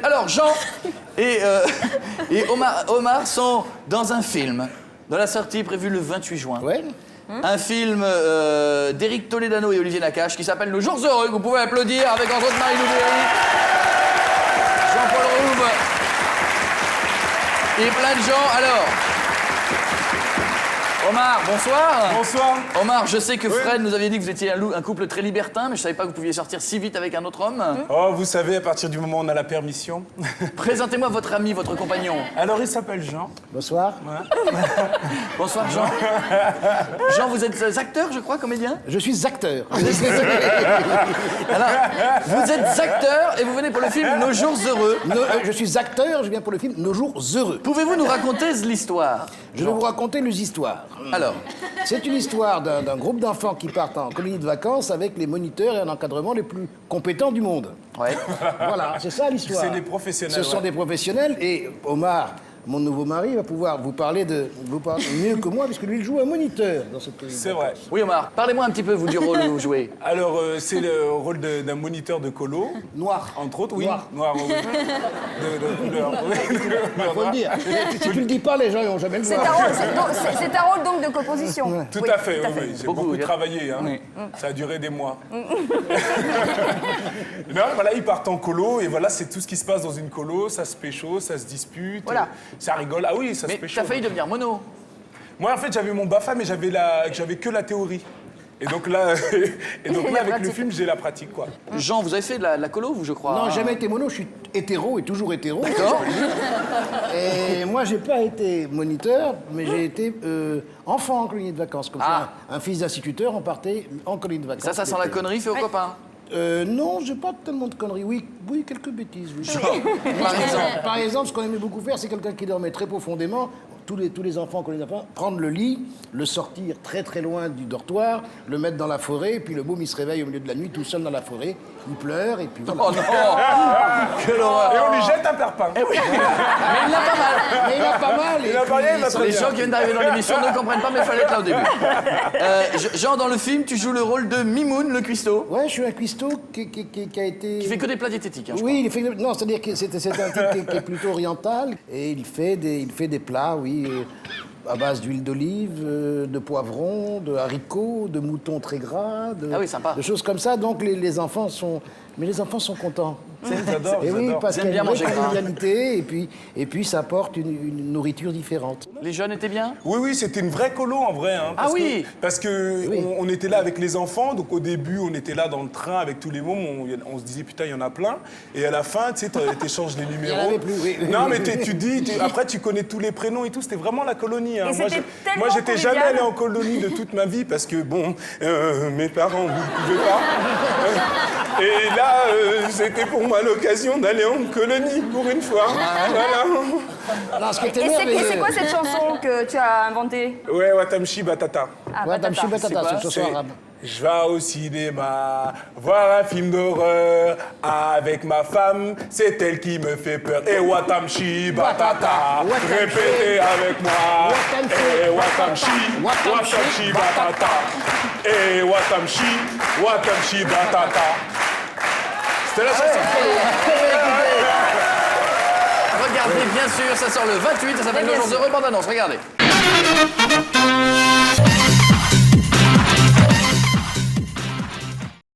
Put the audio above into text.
Alors, Jean et Omar sont dans un film, dont la sortie est prévue le 28 juin. Ouais. Un film d'Éric Toledano et Olivier Nakache qui s'appelle Nos Jours Heureux, que vous pouvez applaudir avec entre autres Marie Louberry, Jean-Paul Rouve et plein de gens. Alors, Omar, bonsoir. Bonsoir. Omar, je sais que Fred nous avait dit que vous étiez un couple très libertin, mais je savais pas que vous pouviez sortir si vite avec un autre homme. Oh, vous savez, à partir du moment où on a la permission. Présentez-moi votre ami, votre compagnon. Alors, il s'appelle Jean. Bonsoir. Ouais. Bonsoir, Jean. Jean, vous êtes acteur, je crois, comédien? Je suis acteur. Alors, vous êtes acteur et vous venez pour le film Nos Jours Heureux. Je suis acteur, je viens pour le film Nos Jours Heureux. Pouvez-vous nous raconter l'histoire? Je vais vous raconter les histoires. Alors, C'est une histoire d'un groupe d'enfants qui partent en colonie de vacances avec les moniteurs et un encadrement les plus compétents du monde. ouais. Voilà, c'est ça l'histoire. C'est des professionnels, Ce sont ouais. des professionnels et Omar, mon nouveau mari, va pouvoir vous parler mieux que moi puisque lui il joue un moniteur dans cette colonie. C'est vrai. Oui, Omar, parlez-moi un petit peu, vous, du rôle que vous jouez. Alors, c'est le rôle d'un moniteur de colo. Noir. Entre autres, oui. Noir. Oui. De couleur. Oui, de couleur Faut le noire. dire. Si tu le dis pas, les gens ils vont jamais le C'est voir. un rôle donc de composition. Tout Oui, à fait, tout à oui. J'ai Beaucoup, beaucoup oui. travaillé. Hein. Oui. Ça a duré des mois. Non, voilà, ils partent en colo et voilà, c'est tout ce qui se passe dans une colo. Ça se pécho, ça se dispute, Voilà. ça rigole. Ah oui, ça Mais se pécho. t'as failli devenir mono. Moi, en fait, j'avais mon BAFA, mais j'avais que la théorie. Et donc là, La avec le pratique. film, j'ai la pratique, quoi. Jean, vous avez fait de la colo, vous, je crois. Non, hein jamais été mono, je suis hétéro et toujours hétéro. D'accord. Et moi, j'ai pas été moniteur, mais j'ai été enfant en colonie de vacances. Comme Ah. ça, un fils d'instituteur, on partait en colonie de vacances. Ça sent la connerie fait aux copains. Non, j'ai pas tellement de conneries. Oui, quelques bêtises. Oui. Par exemple, ce qu'on aimait beaucoup faire, c'est quelqu'un qui dormait très profondément. Tous les enfants, quand les enfants, prendre le lit, le sortir très très loin du dortoir, le mettre dans la forêt, et puis le môme il se réveille au milieu de la nuit tout seul dans la forêt, il pleure, et puis voilà. Oh non. Quelle horreur. Et on lui jette un perpin. Mais il l'a pas mal. Mais il a pas mal. Il a pas rien, il a très Les bien. gens qui viennent d'arriver dans l'émission ne comprennent pas, mais il fallait être là au début. Jean, dans le film, tu joues le rôle de Mimoun, le cuistot, Ouais, je suis un cuistot qui a été... qui fait que des plats diététiques. Hein, je Oui, il fait... Non, c'est-à-dire que c'est un type qui est plutôt oriental. Et il fait des plats, oui, à base d'huile d'olive, de poivrons, de haricots, de moutons très gras, Ah oui, sympa. de choses comme ça. Donc les enfants sont... Mais les enfants sont contents. Ils adorent, Et ils oui, adorent. parce Ils qu'il y a aiment une bien vraie manger gras. convivialité et puis ça apporte une nourriture différente. crois. Les jeunes étaient bien? Oui, c'était une vraie colo en vrai. Hein, Ah oui. Parce que Oui. on était là avec les enfants, donc au début on était là dans le train avec tous les mômes, on se disait putain il y en a plein, et à la fin tu sais t'échanges les numéros. avait plus, oui. Non mais après tu connais tous les prénoms et tout, c'était vraiment la colonie. Hein. Et c'était tellement Moi j'étais jamais convivial. allé en colonie de toute ma vie parce que bon, mes parents ne pouvaient pas. Et là c'était pour moi l'occasion d'aller en colonie pour une fois. Voilà. Alors, ce qui Et était c'est merveilleux... quoi cette chanson que tu as inventée? Ouais, Watamshi Batata. Ah, Ouais, Batata. Tamshi Batata, C'est quoi? c'est une chanson C'est- arabe. Je vais au cinéma voir un film d'horreur avec ma femme, c'est elle qui me fait peur. Et Watamshi Batata, Watamshi. répétez avec moi. Watamshi. Et Watamshi, Watamshi Batata. Et Watamshi Batata. C'était la chanson. Regardez, bien sûr, ça sort le 28, ça s'appelle Nos Jours Heureux, bande annonce, regardez.